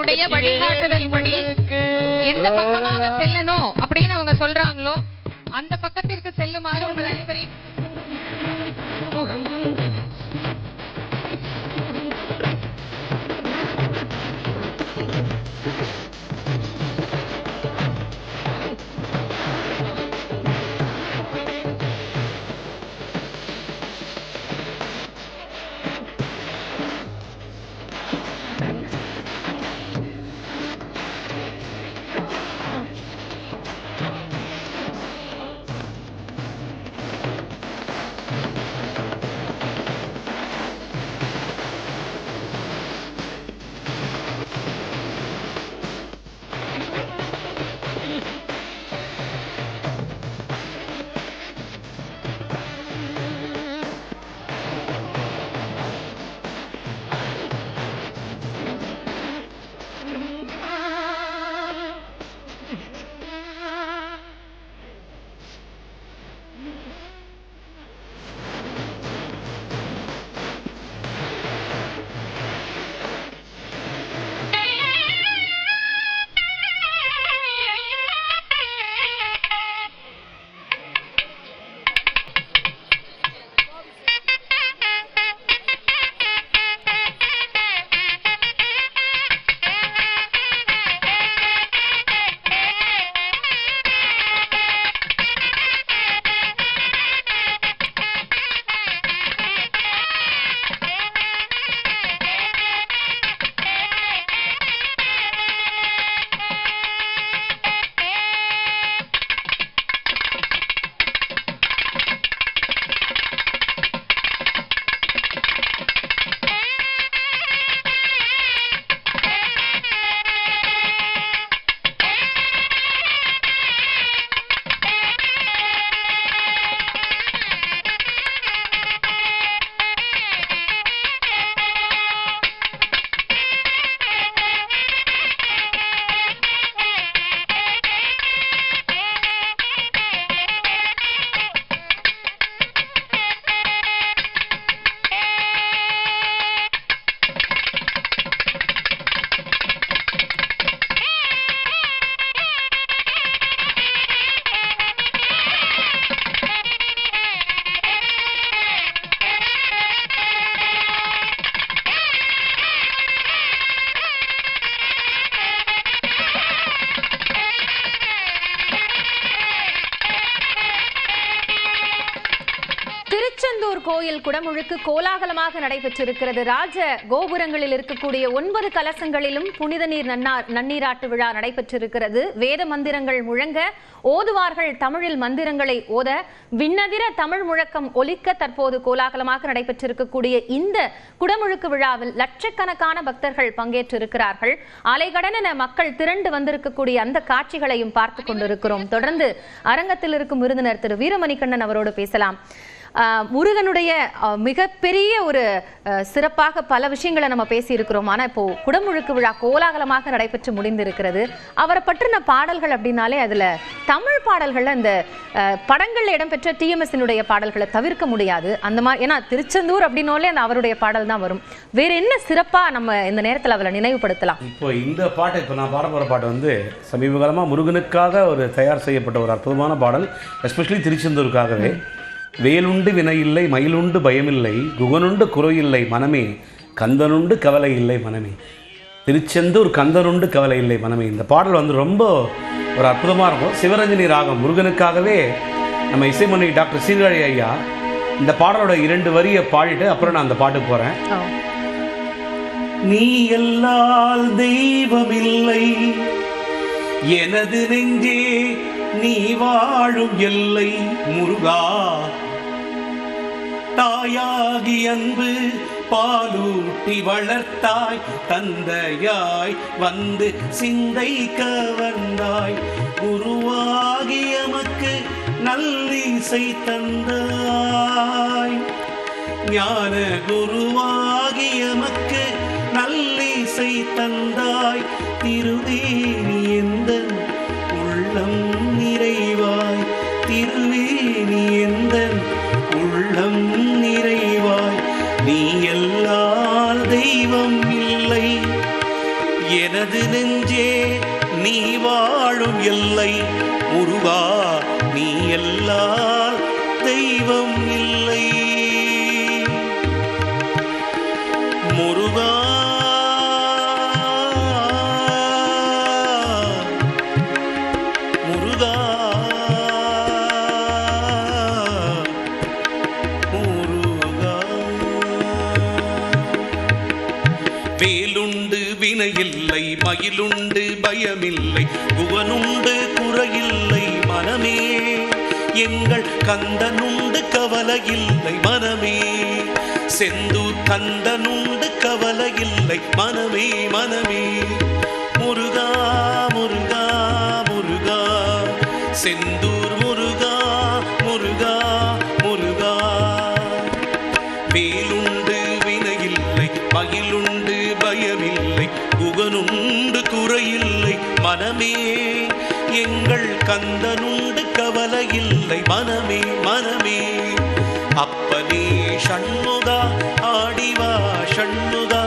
அவங்களுடைய வழிகாட்டுதல் படி எந்த பக்கமாக செல்லணும் அப்படின்னு அவங்க சொல்றாங்களோ அந்த பக்கத்திற்கு செல்லுமாறு உங்கள் அனைவரையும் திருச்செந்தூர் கோயில் குடமுழுக்கு கோலாகலமாக நடைபெற்றிருக்கிறது. ராஜ கோபுரங்களில் இருக்கக்கூடிய 9 கலசங்களிலும் புனித நீர் நன்னீராட்டு விழா நடைபெற்றிருக்கிறது. வேத மந்திரங்கள் முழங்க ஓதுவார்கள் தமிழில் மந்திரங்களை ஓத விண்ணதிர தமிழ் முழக்கம் ஒலிக்க தற்போது கோலாகலமாக நடைபெற்றிருக்கக்கூடிய இந்த குடமுழுக்கு விழாவில் லட்சக்கணக்கான பக்தர்கள் பங்கேற்றிருக்கிறார்கள். அலைகடன மக்கள் திரண்டு வந்திருக்கக்கூடிய அந்த காட்சிகளையும் பார்த்து கொண்டிருக்கிறோம். தொடர்ந்து அரங்கத்தில் இருக்கும் விருந்தினர் திரு வீரமணிகண்ணன் அவரோடு பேசலாம். முருகனுடைய மிகப்பெரிய ஒரு சிறப்பாக பல விஷயங்களை நம்ம பேசி இருக்கிறோம். ஆனா இப்போ குடமுழுக்கு விழா கோலாகலமாக நடைபெற்று முடிந்திருக்கிறது. அவரை பற்றின பாடல்கள் அப்படின்னாலே அதுல தமிழ் பாடல்கள்ல இந்த படங்கள்ல இடம்பெற்ற டிஎம்எஸ்னுடைய பாடல்களை தவிர்க்க முடியாது. அந்த மாதிரி ஏன்னா திருச்செந்தூர் அப்படின்னாலே அந்த அவருடைய பாடல் தான் வரும். வேற என்ன சிறப்பா நம்ம இந்த நேரத்தில் அவரை நினைவுபடுத்தலாம்? இப்போ இந்த பாட்டு இப்போ நான் பாட போகிற பாட்டு வந்து சமீப காலமாக முருகனுக்காக ஒரு தயார் செய்யப்பட்ட ஒரு அற்புதமான பாடல், எஸ்பெஷலி திருச்செந்தூருக்காகவே. வேலுண்டு வினையில்லை மயிலுண்டு பயமில்லை குகனுண்டு குறையில்லை மனமே கந்தனுண்டு கவலை இல்லை மனமே. திருச்செந்தூர் கந்தனுண்டு கவலை இல்லை மனமே. இந்த பாடல் வந்து ரொம்ப ஒரு அற்புதமாக இருக்கும். சிவரஞ்சனி ராகம் முருகனுக்காகவே நம்ம இசைமணி டாக்டர் சீர்காழி ஐயா இந்த பாடலோட 2 வரியை பாடிட்டு அப்புறம் நான் அந்த பாட்டுக்கு போகிறேன். நீ எல்லால் தெய்வமில்லை எனது நெஞ்சே நீ வாழும் எல்லை முருகா, தாயாகி அன்பு பாலூட்டி வளர்த்தாய் தந்தையாய் வந்து சிந்தை கவர்ந்தாய், குருவாகி எமக்கு நல்லிசை தந்தாய், ஞான குருவாகி எமக்கு நல்லிசை தந்தாய், திருவேணி எந்தன் உள்ளம் நிறைவாய், திருவேணி எந்தன் உள்ளம் நிறைவாய், நீ எல்லால் தெய்வம் இல்லை எனது நெஞ்சே நீ வாழும் எல்லை முருகா, நீ எல்லால் தெய்வம் இல்லை. முருகா முருகா முருகா. வேலுண்டு வினையில்லை, மயிலுண்டு பயமில்லை, புவனுண்டு குறையில்லை மனமே. எங்கள் கந்தனுண்டு கவலையில்லை மனமே. செந்தூர் கந்தனுண்டு கவலையில்லை மனமே மனமே. முருகா முருகா முருகா, செந்தூர் முருகா முருகா முருகா. வேலுண்டு வினையில்லை, மயிலுண்டு பயமில்லை, புகனுண்டு குறையில்லை மனமே. எங்கள் கந்தனுண்டு கவலையில்லை மனமே மனமே. அப்பனே ஷண்முகா ஆடிவா ஷண்முகா,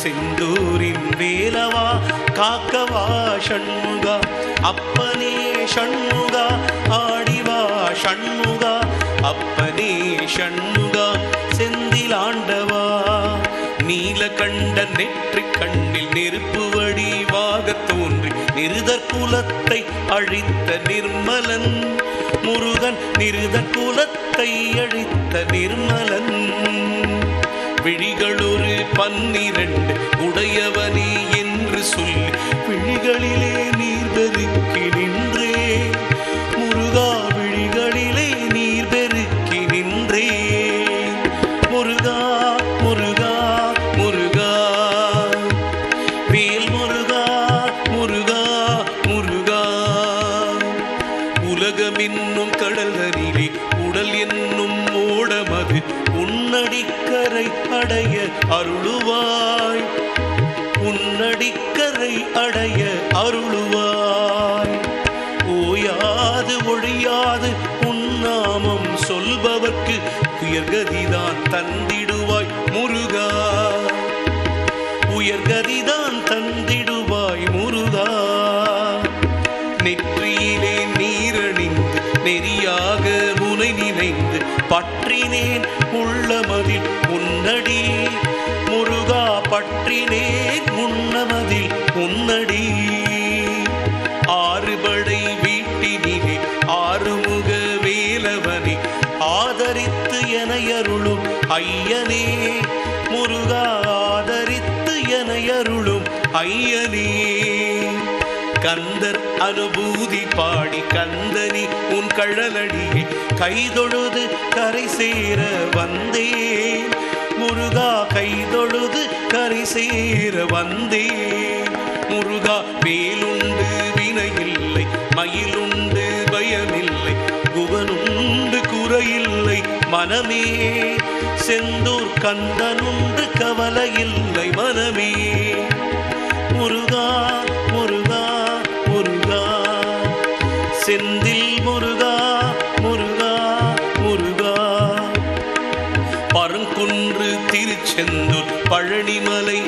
செந்தூரின் வேலவா காக்கவா ஷண்முகா. அப்பனே ஷண்முகா ஆடிவா ஷண்முகா, அப்பனே ஷண்முகா செந்திலாண்டவா. நீலகண்ட நெற்றி கண்ணில் நெருப்பு வடிவாக தோன்றி நிருதர் குலத்தை அழித்த நிர்மலன் முருகன், நிருதர் குலத்தை அழித்த நிர்மலன். விழிகளொரு 12 உடையவனே என்று சொல்லி விழிகளிலே நீர் பெருக்கி நின்றே முருகா, விழிகளிலே நீர் பெருக்கி நின்றே. முருகா முருகா முருகா, வேல் முருகா முருகா முருகா. உலகமென்னும் கடலரிலே உடல் என்னும் ஓடமது உன்னடிக்கரை அடைய அருளுவாய், உன்னடிக்கரை அடைய அருளுவாய். ஓயாது ஒழியாது உன்னாமம் சொல்பவர்க்கு உயர்கதிதான் தந்திடுவாய் முருகா, உயர்கதிதான் தந்திடுவாய் முருகா. நெற்றியிலே நீரணிந்து நெறியாக முனை நினைந்து பற்றினேன் உள்ளமதில் உன்னடி முருகா, பற்றினேன் உன்னமதில் உன்னடி. ஆறுபடை வீட்டினிலே ஆறுமுக வேலவனே, ஆதரித்து எனையருளும் ஐயனே முருகா, ஆதரித்து எனையருளும் ஐயனே. கந்தர் அனுபூதி பாடி கந்தனி உன் கழலடியை கைதொழுது கரை சேர வந்தேன் முருகா, கைதொழுது கரை சேர வந்தேன் முருகா. வேலுண்டு வினையில்லை, மயிலுண்டு பயமில்லை, புகனுண்டு குறையில்லை மனமே. செந்தூர் கந்தனுண்டு கவலையில்லை மனமே. முருகா முருகா முருகா, செந்தில் முருகா முருகா முருகா. பரங்குன்று திருச்செந்தூர் பழனிமலை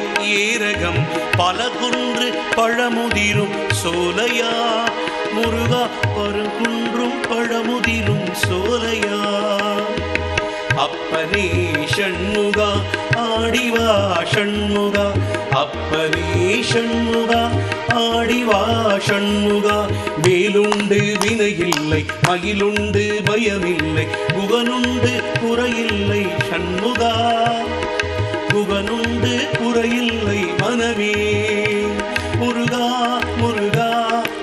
ஏரகம் பல குன்று பழமுதிரும் சோலையா முருகா, பரங்குன்றும் பழமுதிரும் சோலையா. அப்பனே ஷண்முகா ஆடிவா ஷண்முகா, அப்பனே ஷண்முகா ஆடிவா ஷண்முகா. வேலுண்டு வினையில்லை, மயிலுண்டு பயமில்லை, புகனுண்டு குறையில்லை ஷண்முகா, புகனுண்டு குறையில்லை மனமே. முருகா முருகா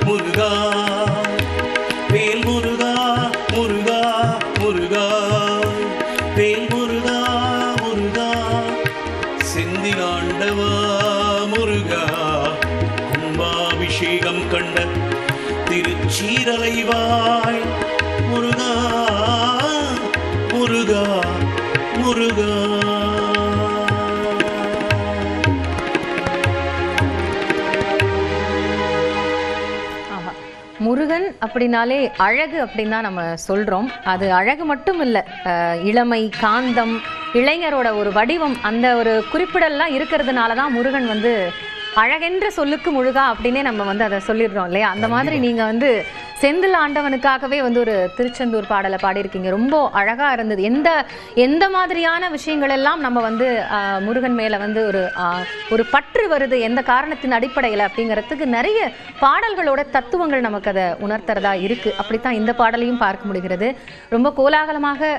முருகா, வேல் முருகா முருகா முருகா, வேல் முருகா முருகா. செந்திலாண்டவா முருகா, கும்பாபிஷேகம் கண்ட திருச்சீரலைவாய் முருகா முருகா முருகா. முருகன் அப்படின்னாலே அழகு அப்படின்னு தான் நம்ம சொல்றோம். அது அழகு மட்டும் இல்லை, இளமை, காந்தம், இளைஞரோட ஒரு வடிவம், அந்த ஒரு குறிப்பிடல்லாம் இருக்கிறதுனால தான் முருகன் வந்து அழகென்ற சொல்லுக்கு முழுகா அப்படின்னே நம்ம வந்து அதை சொல்லிடுறோம் இல்லையா? அந்த மாதிரி நீங்க வந்து செந்தில் ஆண்டவனுக்காகவே வந்து ஒரு திருச்செந்தூர் பாடலை பாடியிருக்கீங்க. ரொம்ப அழகா இருந்தது. எந்த மாதிரியான விஷயங்கள் எல்லாம் நம்ம வந்து முருகன் மேல வந்து ஒரு பற்று வருது, எந்த காரணத்தின் அடிப்படையில் அப்படிங்கிறதுக்கு நிறைய பாடல்களோட தத்துவங்கள் நமக்கு அதை உணர்த்துறதா இருக்கு. அப்படித்தான் இந்த பாடலையும் பார்க்க முடிகிறது. ரொம்ப கோலாகலமாக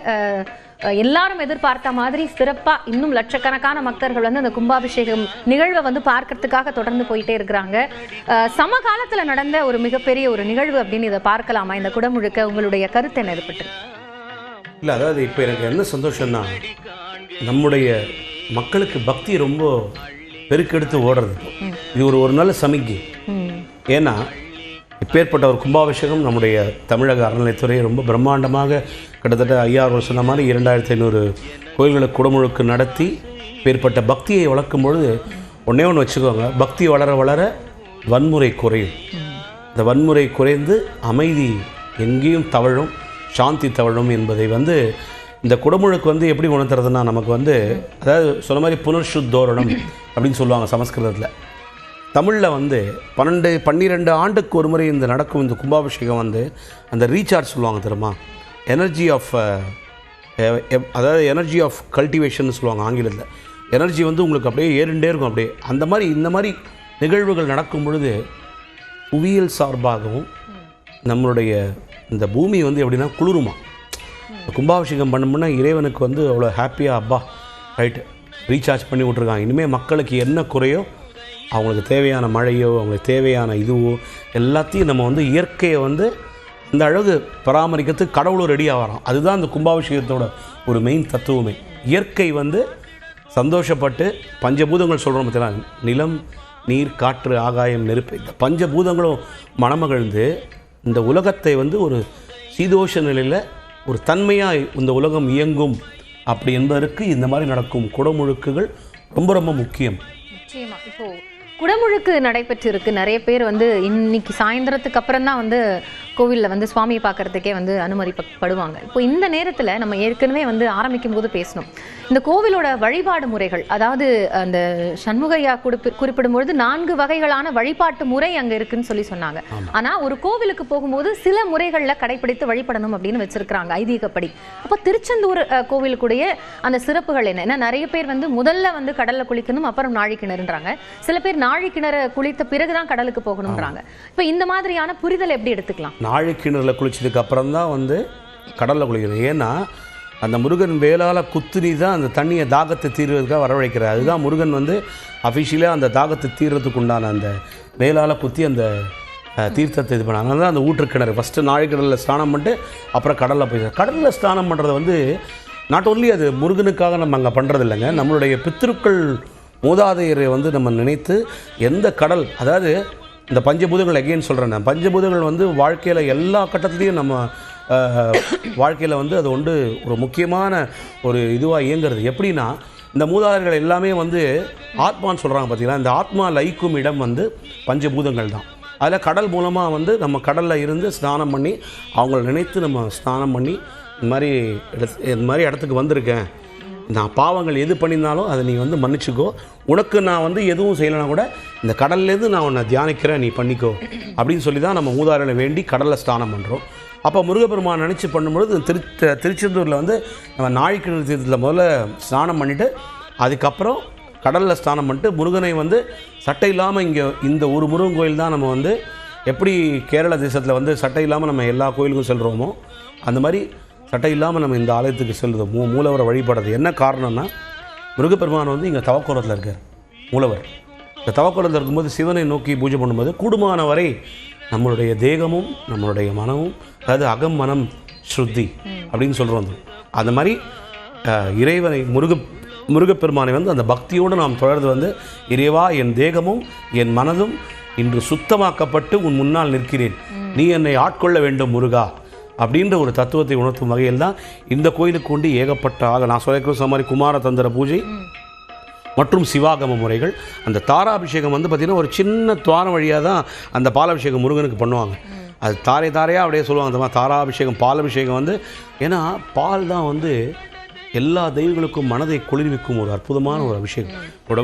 எல்லாரும் எதிர்பார்த்த மாதிரி சிறப்பா இன்னும் லட்சக்கணக்கான பக்தர்கள் வந்து அந்த கும்பாபிஷேகம் நிகழ்வை வந்து பார்க்கறதுக்காக தொடர்ந்து போயிட்டே இருக்கிறாங்க. சமகாலத்துல நடந்த ஒரு மிகப்பெரிய ஒரு நிகழ்வு அப்படின்னு இதை பார்க்கலாமா? இந்த குடமுழுக்க உங்களுடைய கருத்து என்ன ஏற்பட்டு? இல்லை, அதாவது இப்போ எனக்கு என்ன சந்தோஷம்னா, நம்முடைய மக்களுக்கு பக்தி ரொம்ப பெருக்கெடுத்து ஓடுறது. இது ஒரு நல்ல சமிக்கை. ஏன்னா இப்பேற்பட்ட ஒரு கும்பாபிஷேகம் நம்முடைய தமிழக அறநிலைத்துறை ரொம்ப பிரம்மாண்டமாக கிட்டத்தட்ட 5000 சொன்ன மாதிரி 2500 கோயில்களுக்கு குடமுழுக்கு நடத்தி இப்பேற்பட்ட பக்தியை வளர்க்கும் பொழுது ஒன்றே ஒன்று வச்சுக்கோங்க, பக்தி வளர வளர வன்முறை குறையும். இந்த வன்முறை குறைந்து அமைதி எங்கேயும் தவழும், சாந்தி தவழும் என்பதை வந்து இந்த குடமுழுக்கு வந்து எப்படி உணர்த்துறதுன்னா, நமக்கு வந்து அதாவது சொன்ன மாதிரி புனர்ஷுத்தோரணம் அப்படின்னு சொல்லுவாங்க சமஸ்கிருதத்தில். தமிழில் வந்து 12 ஆண்டுக்கு ஒரு முறை இந்த நடக்கும் இந்த கும்பாபிஷேகம் வந்து அந்த ரீசார்ஜ் சொல்லுவாங்க தெரியுமா, எனர்ஜி ஆஃப் அதாவது எனர்ஜி ஆஃப் கல்டிவேஷன் சொல்லுவாங்க ஆங்கிலத்தில். எனர்ஜி வந்து உங்களுக்கு அப்படியே ஏறிண்டே இருக்கும். அப்படியே அந்த மாதிரி இந்த மாதிரி நிகழ்வுகள் நடக்கும் பொழுது புவியியல் சார்பாகவும் நம்மளுடைய இந்த பூமி வந்து எப்படின்னா குளிருமா. கும்பாபிஷேகம் பண்ணோம்னா இறைவனுக்கு வந்து அவ்வளோ ஹாப்பியாக அப்பா ரைட்டு ரீசார்ஜ் பண்ணி விட்ருக்காங்க. இனிமேல் மக்களுக்கு என்ன குறையோ, அவங்களுக்கு தேவையான மழையோ அவங்களுக்கு தேவையான இதுவோ எல்லாத்தையும் நம்ம வந்து இயற்கையை வந்து அந்த அழகு பராமரிக்கிறதுக்கு கடவுளும் ரெடியாக வரோம். அதுதான் அந்த கும்பாபிஷேகத்தோட ஒரு மெயின் தத்துவமே. இயற்கை வந்து சந்தோஷப்பட்டு பஞ்சபூதங்கள் சொல்கிறோம் பார்த்தீங்கன்னா, நிலம், நீர், காற்று, ஆகாயம், நெருப்பு, இந்த பஞ்சபூதங்களும் மனமகிழ்ந்து இந்த உலகத்தை வந்து ஒரு சீதோஷ நிலையில் ஒரு தன்மையாக இந்த உலகம் இயங்கும் அப்படி என்பதற்கு இந்த மாதிரி நடக்கும் குடமுழுக்குகள் ரொம்ப ரொம்ப முக்கியம். நிச்சயமா. இப்போ குடமுழுக்கு நடைபெற்றிருக்கு. நிறைய பேர் வந்து இன்னைக்கு சாயந்தரத்துக்கு அப்புறம் தான் வந்து கோவிலில் வந்து சுவாமியை பார்க்கறதுக்கே வந்து அனுமதிப்படுவாங்க. இப்போ இந்த நேரத்தில் நம்ம ஏற்கனவே வந்து ஆரம்பிக்கும் போது பேசணும், இந்த கோவிலோட வழிபாடு முறைகள், அதாவது அந்த சண்முகையா குறிப்பிடும்பொழுது 4 வகைகளான வழிபாட்டு முறை அங்கே இருக்குன்னு சொல்லி சொன்னாங்க. ஆனால் ஒரு கோவிலுக்கு போகும்போது சில முறைகளில் கடைபிடித்து வழிபடணும் அப்படின்னு வச்சிருக்கிறாங்க ஐதீகப்படி. அப்போ திருச்செந்தூர் கோவிலுக்குடைய அந்த சிறப்புகள் என்ன? ஏன்னா நிறைய பேர் வந்து முதல்ல வந்து கடல்ல குளிக்கணும், அப்புறம் நாழி கிணறுன்றாங்க. சில பேர் நாழி கிணறு குளித்த பிறகுதான் கடலுக்கு போகணும்ன்றாங்க. இப்போ இந்த மாதிரியான புரிதல் எப்படி எடுத்துக்கலாம்? நாழி கிணறுல குளிச்சதுக்கு அப்புறம் தான் வந்து கடலில் குளிக்கணும். ஏன்னா அந்த முருகன் வேளால் குத்துனி தான் அந்த தண்ணியை தாகத்தை தீர்வதற்காக வரவழைக்கிறார். அதுதான் முருகன் வந்து அஃபிஷியலாக அந்த தாகத்தை தீர்றதுக்கு உண்டான அந்த வேளால் குத்தி அந்த தீர்த்தத்தை இது பண்ணாங்க. அதனால தான் அந்த ஊற்றுக்கிணறு ஃபஸ்ட்டு நாழி கிணறில் ஸ்நானம் பண்ணிட்டு அப்புறம் கடலில் போய் கடலில் ஸ்நானம் பண்ணுறது வந்து நாட் ஓன்லி அது முருகனுக்காக நம்ம அங்கே பண்ணுறது இல்லைங்க. நம்மளுடைய பித்திருக்கள் மூதாதையரை வந்து நம்ம நினைத்து எந்த கடல், அதாவது இந்த பஞ்சபூதங்கள் எகெயின் சொல்கிறேன் நான், பஞ்சபூதங்கள் வந்து வாழ்க்கையில் எல்லா கட்டத்துலேயும் நம்ம வாழ்க்கையில் வந்து அது வந்து ஒரு முக்கியமான ஒரு இதுவாக இயங்குறது. எப்படின்னா இந்த மூதாதையர்கள் எல்லாமே வந்து ஆத்மான்னு சொல்கிறாங்க பார்த்தீங்களா, இந்த ஆத்மா லயிக்கும் இடம் வந்து பஞ்சபூதங்கள் தான். அதில் கடல் மூலமாக வந்து நம்ம கடலில் இருந்து ஸ்நானம் பண்ணி அவங்கள நினைத்து நம்ம ஸ்நானம் பண்ணி இந்த மாதிரி இடத்துக்கு வந்திருக்கேன், நான் பாவங்கள் எது பண்ணியிருந்தாலும் அதை நீ வந்து மன்னிச்சுக்கோ, உனக்கு நான் வந்து எதுவும் செய்யலைனா கூட இந்த கடல்லேருந்து நான் உன்னை தியானிக்கிறேன், நீ பண்ணிக்கோ அப்படின்னு சொல்லி தான் நம்ம மூதாதையர்களை வேண்டி கடலில் ஸ்நானம் பண்ணுறோம். அப்போ முருகப்பெருமான் நினச்சி பண்ணும்பொழுது திருச்செந்தூரில் வந்து நம்ம நாழிக்கிணறு தீர்த்தத்தில் முதல்ல ஸ்நானம் பண்ணிவிட்டு அதுக்கப்புறம் கடலில் ஸ்நானம் பண்ணிட்டு முருகனை வந்து சட்டை இல்லாமல் இங்கே இந்த ஒரு முருகன் கோயில் தான் நம்ம வந்து எப்படி கேரள தேசத்தில் வந்து சட்டை இல்லாமல் நம்ம எல்லா கோயிலுக்கும் செல்கிறோமோ அந்த மாதிரி சட்டை இல்லாமல் நம்ம இந்த ஆலயத்துக்கு செல்லுறோம். மூலவரை வழிபடுறது என்ன காரணம்னா, முருகப்பெருமான் வந்து இங்கே தவக்கோலத்தில் இருக்கார். மூலவர் இந்த தவக்கோலத்தில் இருக்கும்போது சிவனை நோக்கி பூஜை பண்ணும்போது கூடுமான வரை நம்மளுடைய தேகமும் நம்மளுடைய மனமும், அதாவது அகம் மனம் ஸ்ருத்தி அப்படின்னு சொல்கிறோம். அந்த மாதிரி இறைவனை முருகப்பெருமானை வந்து அந்த பக்தியோடு நாம் தொடர்ந்து வந்து, இறைவா என் தேகமும் என் மனதும் இன்று சுத்தமாக்கப்பட்டு உன் முன்னால் நிற்கிறேன், நீ என்னை ஆட்கொள்ள வேண்டும் முருகா அப்படின்ற ஒரு தத்துவத்தை உணர்த்தும் வகையில் தான் இந்த கோயிலுக்கு கொண்டு ஏகப்பட்ட நான் சொல்லிக்கிற மாதிரி குமார தந்திர பூஜை மற்றும் சிவாகம முறைகள். அந்த தாராபிஷேகம் வந்து பார்த்திங்கன்னா ஒரு சின்ன துவாரம் வழியாக தான் அந்த பாலாபிஷேகம் முருகனுக்கு பண்ணுவாங்க. அது தாரையாக அப்படியே சொல்லுவாங்க. அந்த மாதிரி தாராபிஷேகம் பாலாபிஷேகம் வந்து, ஏன்னா பால் தான் வந்து எல்லா தெய்வங்களுக்கும் மனதை குளிர்விக்கும் ஒரு அற்புதமான ஒரு அபிஷேகம்.